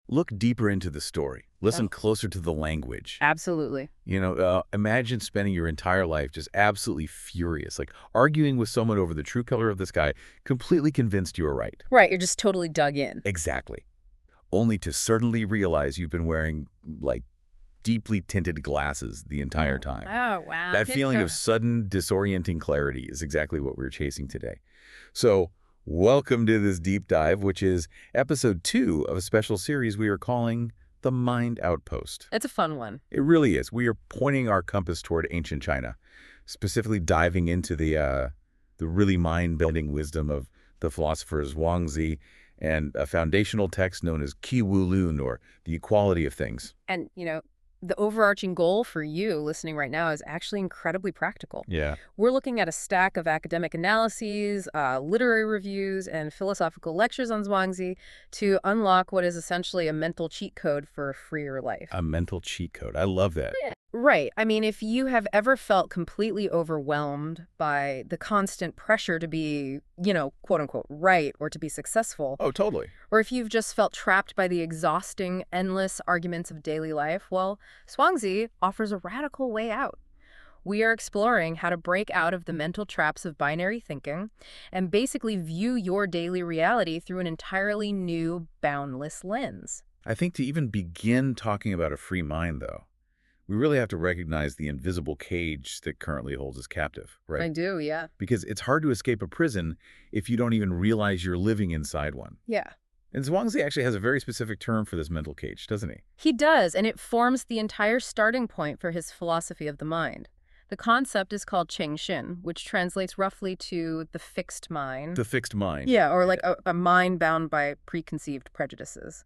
Look deeper into the story. Listen closer to the language. Absolutely. Imagine spending your entire life just absolutely furious, like arguing with someone over the true color of the sky, completely convinced you were right. Right, you're just totally dug in. Exactly. Only to suddenly realize you've been wearing, like, deeply tinted glasses the entire time. Oh, wow. That feeling of sudden, disorienting clarity is exactly what we're chasing today. So, welcome to this deep dive, which is episode 2 of a special series we are calling The Mind Outpost. It's a fun one. It really is. We are pointing our compass toward ancient China, specifically diving into the really mind-bending wisdom of the philosopher Zhuangzi and a foundational text known as Qi Wu Lun, or the equality of things. And, the overarching goal for you listening right now is actually incredibly practical. Yeah. We're looking at a stack of academic analyses, literary reviews, and philosophical lectures on Zhuangzi to unlock what is essentially a mental cheat code for a freer life. A mental cheat code. I love that. Yeah. Right. I mean, if you have ever felt completely overwhelmed by the constant pressure to be, quote unquote, right or to be successful. Oh, totally. Or if you've just felt trapped by the exhausting, endless arguments of daily life, well, Zhuangzi offers a radical way out. We are exploring how to break out of the mental traps of binary thinking and basically view your daily reality through an entirely new, boundless lens. I think to even begin talking about a free mind, though, we really have to recognize the invisible cage that currently holds us captive, right? I do, yeah. Because it's hard to escape a prison if you don't even realize you're living inside one. Yeah. And Zhuangzi actually has a very specific term for this mental cage, doesn't he? He does, and it forms the entire starting point for his philosophy of the mind. The concept is called Chengxin, which translates roughly to the fixed mind. The fixed mind. Yeah, or like a mind bound by preconceived prejudices.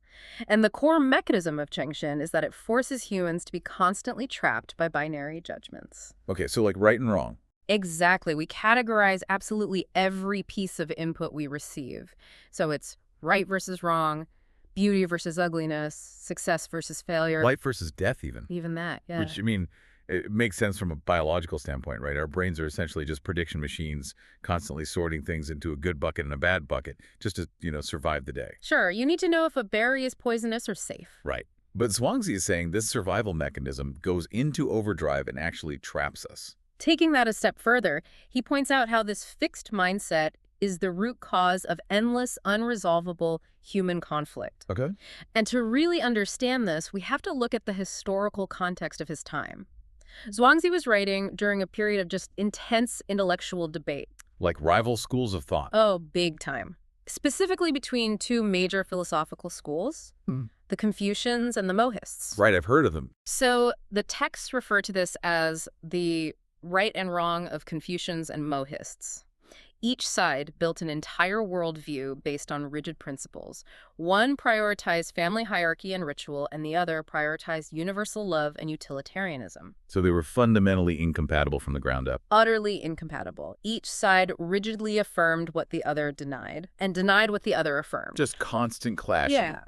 And the core mechanism of Chengxin is that it forces humans to be constantly trapped by binary judgments. Okay, so like right and wrong. Exactly. We categorize absolutely every piece of input we receive. So it's right versus wrong, beauty versus ugliness, success versus failure. Life versus death even. Even that, yeah. Which, it makes sense from a biological standpoint, right? Our brains are essentially just prediction machines, constantly sorting things into a good bucket and a bad bucket, just to, survive the day. Sure, you need to know if a berry is poisonous or safe. Right. But Zhuangzi is saying this survival mechanism goes into overdrive and actually traps us. Taking that a step further, he points out how this fixed mindset is the root cause of endless, unresolvable human conflict. Okay. And to really understand this, we have to look at the historical context of his time. Zhuangzi was writing during a period of just intense intellectual debate. Like rival schools of thought. Oh, big time. Specifically between two major philosophical schools, the Confucians and the Mohists. Right, I've heard of them. So the texts refer to this as the right and wrong of Confucians and Mohists. Each side built an entire worldview based on rigid principles. One prioritized family hierarchy and ritual, and the other prioritized universal love and utilitarianism. So they were fundamentally incompatible from the ground up. Utterly incompatible. Each side rigidly affirmed what the other denied, and denied what the other affirmed. Just constant clashing. Yeah.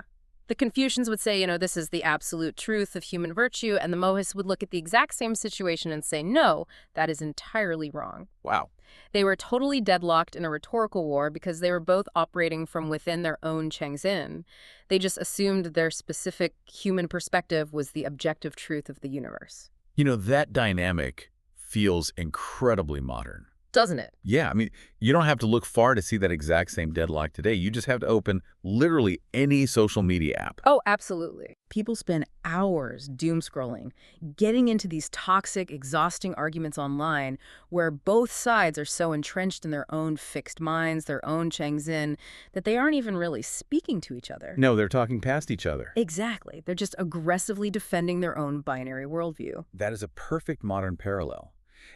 The Confucians would say, this is the absolute truth of human virtue, and the Mohists would look at the exact same situation and say, no, that is entirely wrong. Wow. They were totally deadlocked in a rhetorical war because they were both operating from within their own Chengxin. They just assumed their specific human perspective was the objective truth of the universe. That dynamic feels incredibly modern. Doesn't it? Yeah, you don't have to look far to see that exact same deadlock today. You just have to open literally any social media app. Oh, absolutely. People spend hours doom scrolling, getting into these toxic, exhausting arguments online where both sides are so entrenched in their own fixed minds, their own Chengxin, that they aren't even really speaking to each other. No, they're talking past each other. Exactly. They're just aggressively defending their own binary worldview. That is a perfect modern parallel.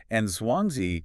And Zhuangzi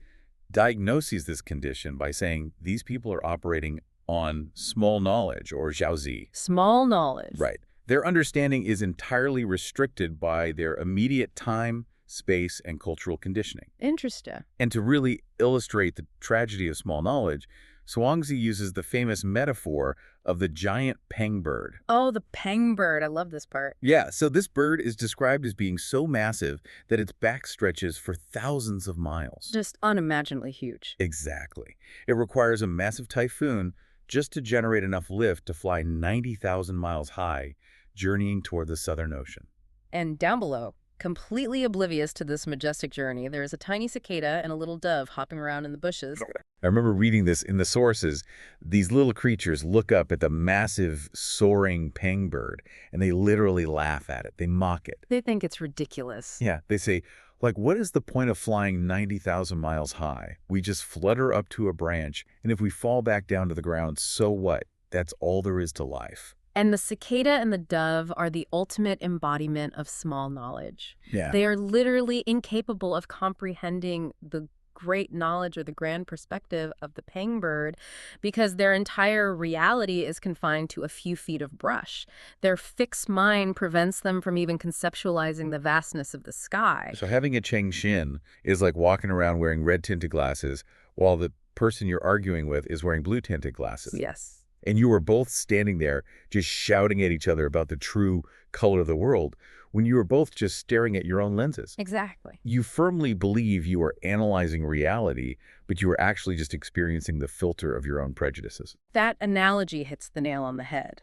diagnoses this condition by saying these people are operating on small knowledge, or Zhuangzi. Small knowledge. Right. Their understanding is entirely restricted by their immediate time, space, and cultural conditioning. Interesting. And to really illustrate the tragedy of small knowledge, Zhuangzi uses the famous metaphor of the giant peng bird. Oh, the peng bird. I love this part. Yeah, so this bird is described as being so massive that its back stretches for thousands of miles. Just unimaginably huge. Exactly. It requires a massive typhoon just to generate enough lift to fly 90,000 miles high journeying toward the Southern Ocean. And down below, completely oblivious to this majestic journey, there is a tiny cicada and a little dove hopping around in the bushes. I remember reading this in the sources. These little creatures look up at the massive, soaring peng bird, and they literally laugh at it. They mock it. They think it's ridiculous. Yeah, they say, like, what is the point of flying 90,000 miles high? We just flutter up to a branch, and if we fall back down to the ground, so what? That's all there is to life. And the cicada and the dove are the ultimate embodiment of small knowledge. Yeah. They are literally incapable of comprehending the great knowledge or the grand perspective of the peng bird because their entire reality is confined to a few feet of brush. Their fixed mind prevents them from even conceptualizing the vastness of the sky. So having a Cheng Xin is like walking around wearing red-tinted glasses while the person you're arguing with is wearing blue-tinted glasses. Yes. And you were both standing there just shouting at each other about the true color of the world when you were both just staring at your own lenses. Exactly. You firmly believe you are analyzing reality, but you are actually just experiencing the filter of your own prejudices. That analogy hits the nail on the head.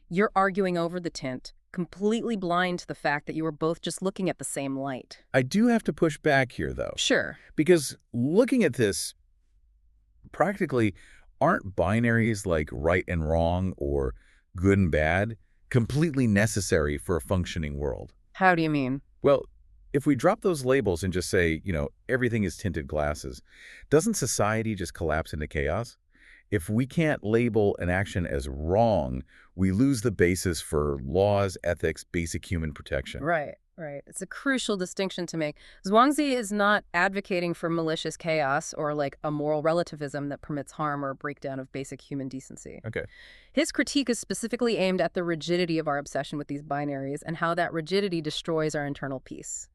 You're arguing over the tint, completely blind to the fact that you were both just looking at the same light. I do have to push back here, though. Sure. Because looking at this, practically, aren't binaries like right and wrong or good and bad completely necessary for a functioning world? How do you mean? Well, if we drop those labels and just say, everything is tinted glasses, doesn't society just collapse into chaos? If we can't label an action as wrong, we lose the basis for laws, ethics, basic human protection. Right. It's a crucial distinction to make. Zhuangzi is not advocating for malicious chaos or like a moral relativism that permits harm or breakdown of basic human decency. Okay. His critique is specifically aimed at the rigidity of our obsession with these binaries and how that rigidity destroys our internal peace.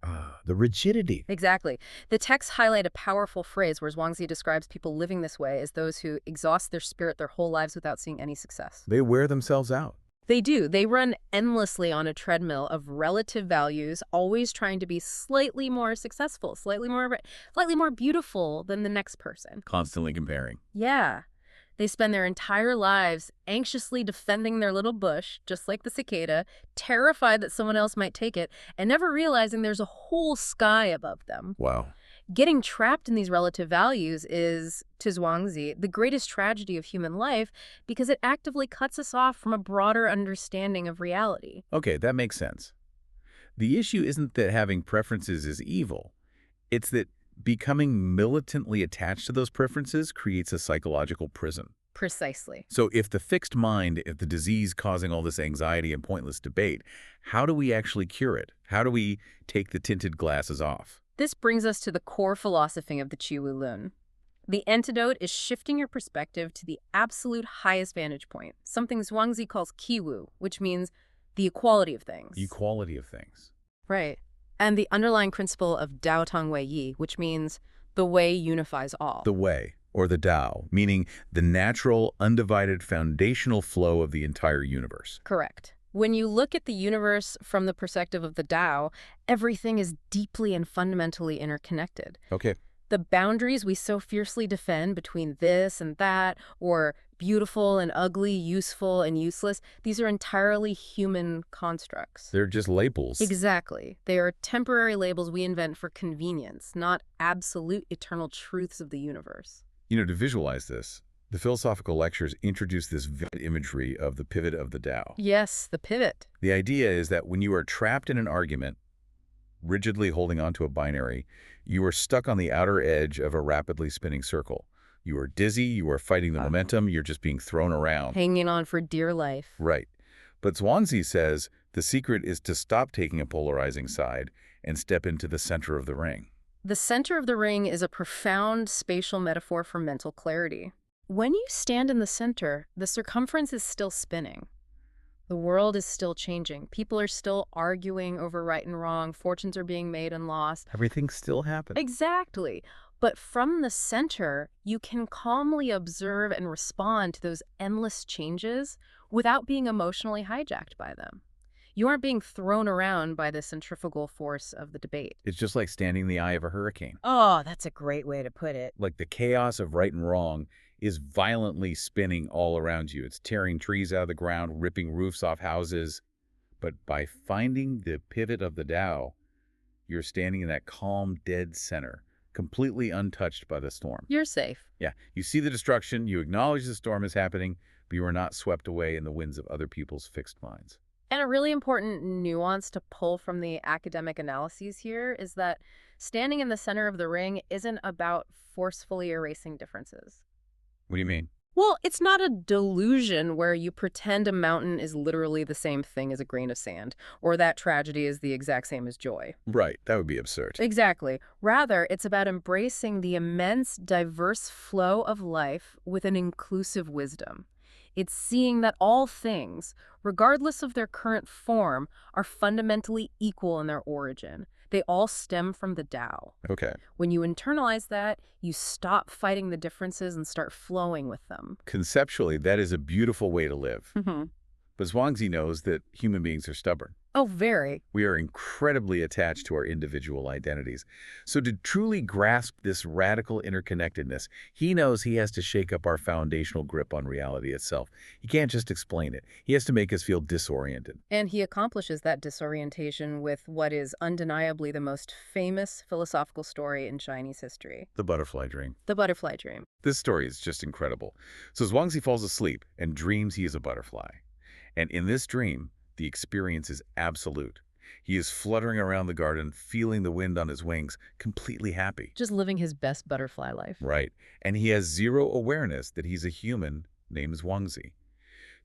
The rigidity. Exactly. The texts highlight a powerful phrase where Zhuangzi describes people living this way as those who exhaust their spirit their whole lives without seeing any success. They wear themselves out. They do. They run endlessly on a treadmill of relative values, always trying to be slightly more successful, slightly more beautiful than the next person. Constantly comparing. Yeah. They spend their entire lives anxiously defending their little bush, just like the cicada, terrified that someone else might take it, and never realizing there's a whole sky above them. Wow. Getting trapped in these relative values is, to Zhuangzi, the greatest tragedy of human life because it actively cuts us off from a broader understanding of reality. Okay, that makes sense. The issue isn't that having preferences is evil. It's that becoming militantly attached to those preferences creates a psychological prison. Precisely. So if the fixed mind, if the disease causing all this anxiety and pointless debate, how do we actually cure it? How do we take the tinted glasses off? This brings us to the core philosophy of the Qiwu Lun. The antidote is shifting your perspective to the absolute highest vantage point, something Zhuangzi calls Qiwu, which means the equality of things. Equality of things. Right. And the underlying principle of Dao Tong Wei Yi, which means the way unifies all. The way, or the Tao, meaning the natural, undivided, foundational flow of the entire universe. Correct. When you look at the universe from the perspective of the Tao, everything is deeply and fundamentally interconnected. Okay. The boundaries we so fiercely defend between this and that, or beautiful and ugly, useful and useless, these are entirely human constructs. They're just labels. Exactly. They are temporary labels we invent for convenience, not absolute eternal truths of the universe. To visualize this, the philosophical lectures introduce this vivid imagery of the pivot of the Tao. Yes, the pivot. The idea is that when you are trapped in an argument, rigidly holding onto a binary, you are stuck on the outer edge of a rapidly spinning circle. You are dizzy, you are fighting the momentum, you're just being thrown around. Hanging on for dear life. Right. But Zhuangzi says the secret is to stop taking a polarizing side and step into the center of the ring. The center of the ring is a profound spatial metaphor for mental clarity. When you stand in the center, the circumference is still spinning. The world is still changing. People are still arguing over right and wrong. Fortunes are being made and lost. Everything's still happening. Exactly. But from the center, you can calmly observe and respond to those endless changes without being emotionally hijacked by them. You aren't being thrown around by the centrifugal force of the debate. It's just like standing in the eye of a hurricane. Oh, that's a great way to put it. Like the chaos of right and wrong is violently spinning all around you. It's tearing trees out of the ground, ripping roofs off houses. But by finding the pivot of the Tao, you're standing in that calm, dead center, completely untouched by the storm. You're safe. Yeah, you see the destruction, you acknowledge the storm is happening, but you are not swept away in the winds of other people's fixed minds. And a really important nuance to pull from the academic analyses here is that standing in the center of the ring isn't about forcefully erasing differences. What do you mean? Well, it's not a delusion where you pretend a mountain is literally the same thing as a grain of sand, or that tragedy is the exact same as joy. Right, that would be absurd. Exactly. Rather, it's about embracing the immense, diverse flow of life with an inclusive wisdom. It's seeing that all things, regardless of their current form, are fundamentally equal in their origin. They all stem from the Tao. Okay. When you internalize that, you stop fighting the differences and start flowing with them. Conceptually, that is a beautiful way to live. But Zhuangzi knows that human beings are stubborn. Oh, very. We are incredibly attached to our individual identities. So to truly grasp this radical interconnectedness, he knows he has to shake up our foundational grip on reality itself. He can't just explain it. He has to make us feel disoriented. And he accomplishes that disorientation with what is undeniably the most famous philosophical story in Chinese history. The butterfly dream. The butterfly dream. This story is just incredible. So Zhuangzi falls asleep and dreams he is a butterfly. And in this dream, the experience is absolute. He is fluttering around the garden, feeling the wind on his wings, completely happy. Just living his best butterfly life. Right. And he has zero awareness that he's a human named Zhuangzi.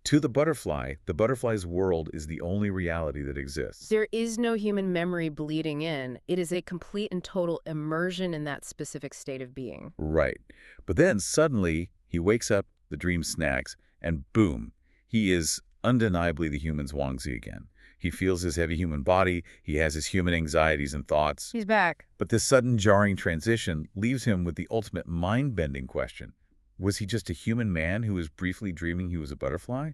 To the butterfly's world is the only reality that exists. There is no human memory bleeding in. It is a complete and total immersion in that specific state of being. Right. But then suddenly he wakes up, the dream snags, and boom, he is undeniably the human Zhuangzi again. He feels his heavy human body, he has his human anxieties and thoughts. He's back. But this sudden jarring transition leaves him with the ultimate mind-bending question. Was he just a human man who was briefly dreaming he was a butterfly?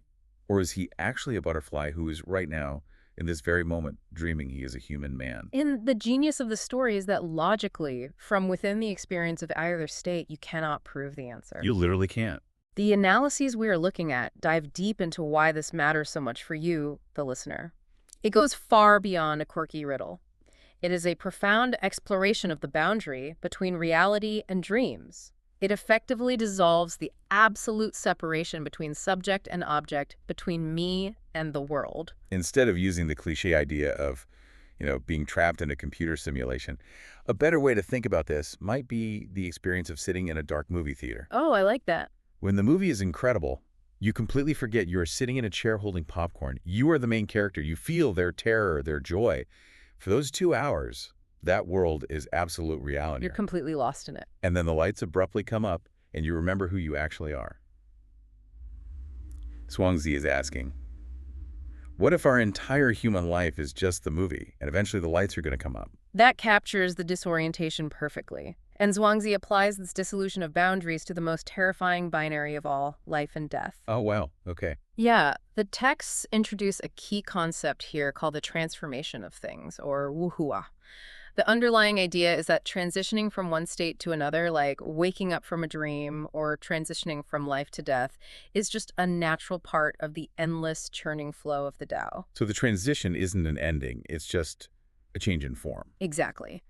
Or is he actually a butterfly who is right now, in this very moment, dreaming he is a human man? And the genius of the story is that logically, from within the experience of either state, you cannot prove the answer. You literally can't. The analyses we are looking at dive deep into why this matters so much for you, the listener. It goes far beyond a quirky riddle. It is a profound exploration of the boundary between reality and dreams. It effectively dissolves the absolute separation between subject and object, between me and the world. Instead of using the cliche idea of, being trapped in a computer simulation, a better way to think about this might be the experience of sitting in a dark movie theater. Oh, I like that. When the movie is incredible, you completely forget you're sitting in a chair holding popcorn. You are the main character. You feel their terror, their joy. For those 2 hours, that world is absolute reality. You're completely lost in it. And then the lights abruptly come up, and you remember who you actually are. Zhuangzi is asking, what if our entire human life is just the movie, and eventually the lights are going to come up? That captures the disorientation perfectly. And Zhuangzi applies this dissolution of boundaries to the most terrifying binary of all, life and death. Oh, wow. Okay. Yeah, the texts introduce a key concept here called the transformation of things, or wuhua. The underlying idea is that transitioning from one state to another, like waking up from a dream or transitioning from life to death, is just a natural part of the endless churning flow of the Tao. So the transition isn't an ending. It's just a change in form. Exactly.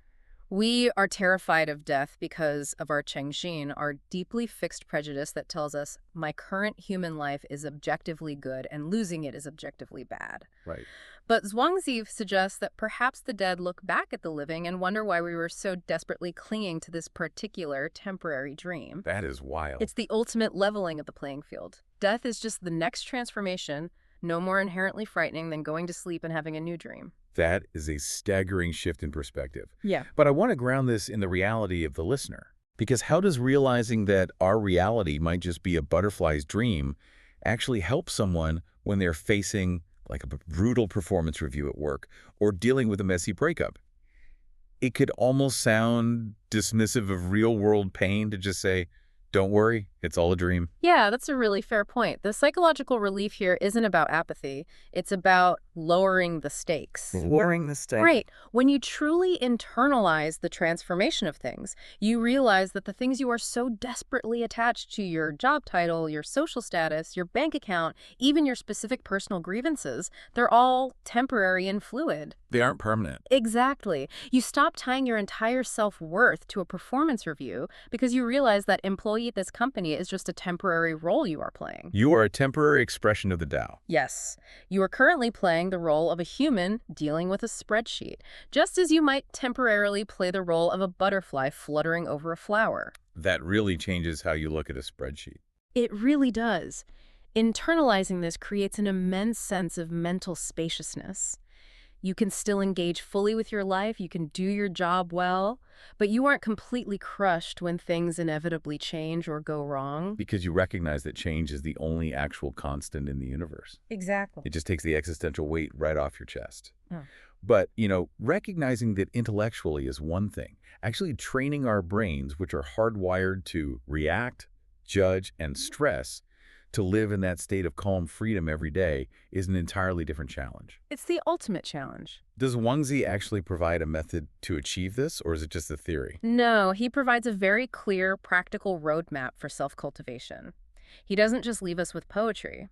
We are terrified of death because of our Chengxin, our deeply fixed prejudice that tells us my current human life is objectively good and losing it is objectively bad. Right. But Zhuangzi suggests that perhaps the dead look back at the living and wonder why we were so desperately clinging to this particular temporary dream. That is wild. It's the ultimate leveling of the playing field. Death is just the next transformation, no more inherently frightening than going to sleep and having a new dream. That is a staggering shift in perspective. Yeah. But I want to ground this in the reality of the listener. Because how does realizing that our reality might just be a butterfly's dream actually help someone when they're facing like a brutal performance review at work or dealing with a messy breakup? It could almost sound dismissive of real-world pain to just say, don't worry, It's all a dream. Yeah, that's a really fair point. The psychological relief here isn't about apathy. It's about lowering the stakes. Lowering the stakes. Right. When you truly internalize the transformation of things, you realize that the things you are so desperately attached to, your job title, your social status, your bank account, even your specific personal grievances, they're all temporary and fluid. They aren't permanent. Exactly. You stop tying your entire self-worth to a performance review because you realize that employee at this company is just a temporary role you are playing. You are a temporary expression of the Tao. Yes. You are currently playing the role of a human dealing with a spreadsheet, just as you might temporarily play the role of a butterfly fluttering over a flower. That really changes how you look at a spreadsheet. It really does. Internalizing this creates an immense sense of mental spaciousness. You can still engage fully with your life, you can do your job well, but you aren't completely crushed when things inevitably change or go wrong. Because you recognize that change is the only actual constant in the universe. Exactly. It just takes the existential weight right off your chest. Oh. But, recognizing that intellectually is one thing. Actually training our brains, which are hardwired to react, judge, and stress, to live in that state of calm freedom every day is an entirely different challenge. It's the ultimate challenge. Does Zhuangzi actually provide a method to achieve this, or is it just a theory? No, he provides a very clear, practical roadmap for self-cultivation. He doesn't just leave us with poetry.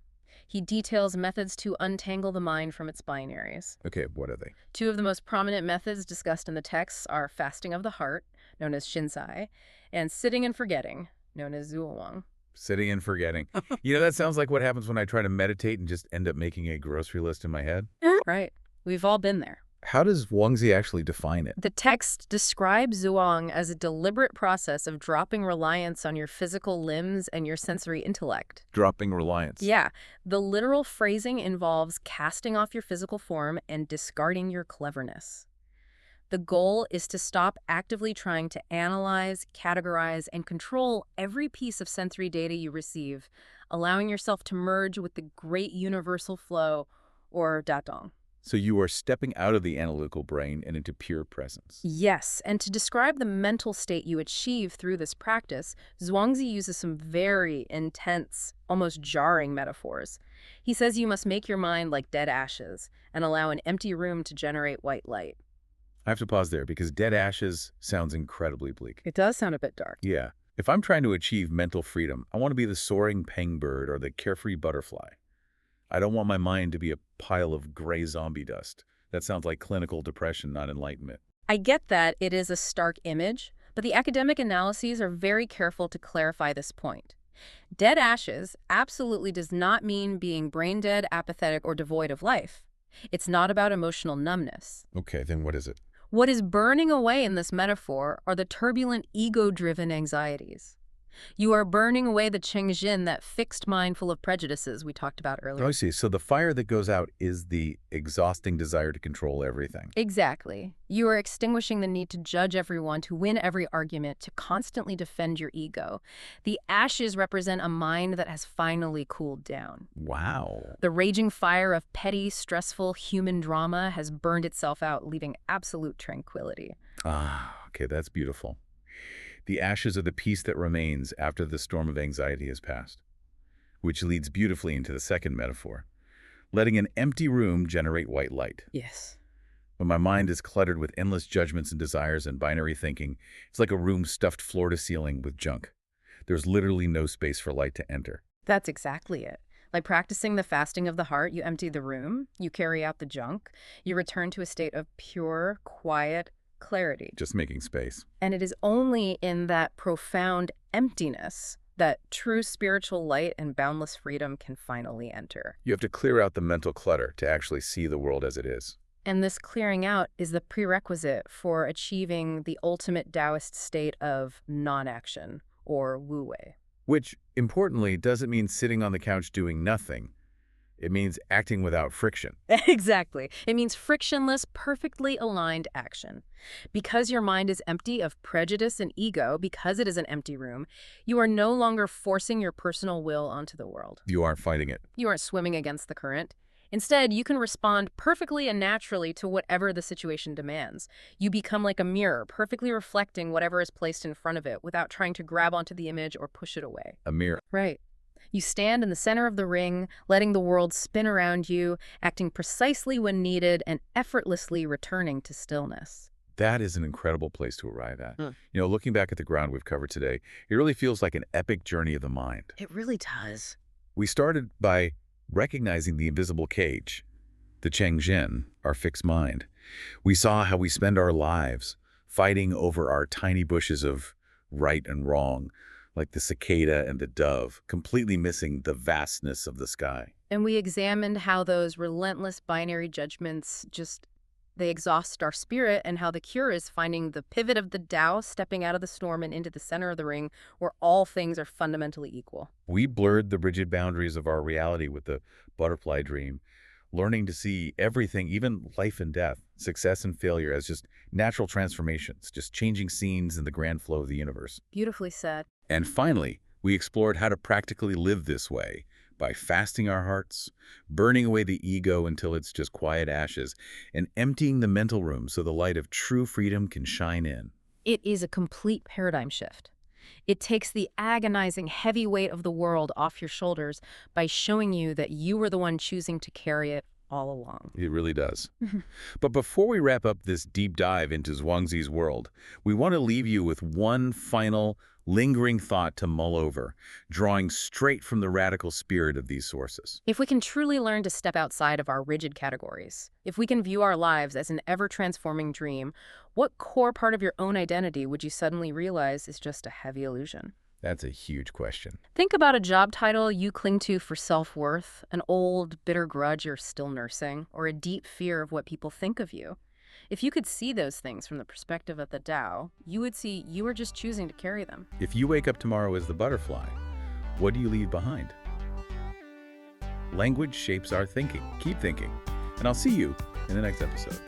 He details methods to untangle the mind from its binaries. Okay, what are they? Two of the most prominent methods discussed in the texts are fasting of the heart, known as Shinsai, and sitting and forgetting, known as Zhuang. Sitting and forgetting. That sounds like what happens when I try to meditate and just end up making a grocery list in my head. Right. We've all been there. How does Zhuangzi actually define it? The text describes Zhuang as a deliberate process of dropping reliance on your physical limbs and your sensory intellect. Dropping reliance. Yeah. The literal phrasing involves casting off your physical form and discarding your cleverness. The goal is to stop actively trying to analyze, categorize, and control every piece of sensory data you receive, allowing yourself to merge with the great universal flow, or datong. So you are stepping out of the analytical brain and into pure presence. Yes, and to describe the mental state you achieve through this practice, Zhuangzi uses some very intense, almost jarring metaphors. He says you must make your mind like dead ashes and allow an empty room to generate white light. I have to pause there because dead ashes sounds incredibly bleak. It does sound a bit dark. Yeah. If I'm trying to achieve mental freedom, I want to be the soaring pengbird or the carefree butterfly. I don't want my mind to be a pile of gray zombie dust. That sounds like clinical depression, not enlightenment. I get that it is a stark image, but the academic analyses are very careful to clarify this point. Dead ashes absolutely does not mean being brain dead, apathetic, or devoid of life. It's not about emotional numbness. Okay, then what is it? What is burning away in this metaphor are the turbulent, ego-driven anxieties. You are burning away the Chengjin, that fixed mind full of prejudices we talked about earlier. Oh, I see. So the fire that goes out is the exhausting desire to control everything. Exactly. You are extinguishing the need to judge everyone, to win every argument, to constantly defend your ego. The ashes represent a mind that has finally cooled down. Wow. The raging fire of petty, stressful human drama has burned itself out, leaving absolute tranquility. Ah, okay, that's beautiful. The ashes are the peace that remains after the storm of anxiety has passed, which leads beautifully into the second metaphor, letting an empty room generate white light. Yes. When my mind is cluttered with endless judgments and desires and binary thinking, it's like a room stuffed floor to ceiling with junk. There's literally no space for light to enter. That's exactly it. Like practicing the fasting of the heart, you empty the room, you carry out the junk, you return to a state of pure, quiet clarity. Just making space. And it is only in that profound emptiness that true spiritual light and boundless freedom can finally enter. You have to clear out the mental clutter to actually see the world as it is. And this clearing out is the prerequisite for achieving the ultimate Taoist state of non-action, or Wu Wei. Which, importantly, doesn't mean sitting on the couch doing nothing. It means acting without friction. Exactly. It means frictionless, perfectly aligned action. Because your mind is empty of prejudice and ego, because it is an empty room, you are no longer forcing your personal will onto the world. You aren't fighting it. You aren't swimming against the current. Instead, you can respond perfectly and naturally to whatever the situation demands. You become like a mirror, perfectly reflecting whatever is placed in front of it without trying to grab onto the image or push it away. A mirror. Right. You stand in the center of the ring, letting the world spin around you, acting precisely when needed, and effortlessly returning to stillness. That is an incredible place to arrive at. Looking back at the ground we've covered today, it really feels like an epic journey of the mind. It really does. We started by recognizing the invisible cage, the Chengzhen, our fixed mind. We saw how we spend our lives fighting over our tiny bushes of right and wrong, like the cicada and the dove, completely missing the vastness of the sky. And we examined how those relentless binary judgments they exhaust our spirit, and how the cure is finding the pivot of the Tao, stepping out of the storm and into the center of the ring, where all things are fundamentally equal. We blurred the rigid boundaries of our reality with the butterfly dream, learning to see everything, even life and death, success and failure, as just natural transformations, just changing scenes in the grand flow of the universe. Beautifully said. And finally, we explored how to practically live this way by fasting our hearts, burning away the ego until it's just quiet ashes, and emptying the mental room so the light of true freedom can shine in. It is a complete paradigm shift. It takes the agonizing heavy weight of the world off your shoulders by showing you that you were the one choosing to carry it all along. It really does. But before we wrap up this deep dive into Zhuangzi's world, we want to leave you with one final, lingering thought to mull over, drawing straight from the radical spirit of these sources. If we can truly learn to step outside of our rigid categories, if we can view our lives as an ever-transforming dream, what core part of your own identity would you suddenly realize is just a heavy illusion? That's a huge question. Think about a job title you cling to for self-worth, an old, bitter grudge you're still nursing, or a deep fear of what people think of you. If you could see those things from the perspective of the Tao, you would see you are just choosing to carry them. If you wake up tomorrow as the butterfly, what do you leave behind? Language shapes our thinking. Keep thinking. And I'll see you in the next episode.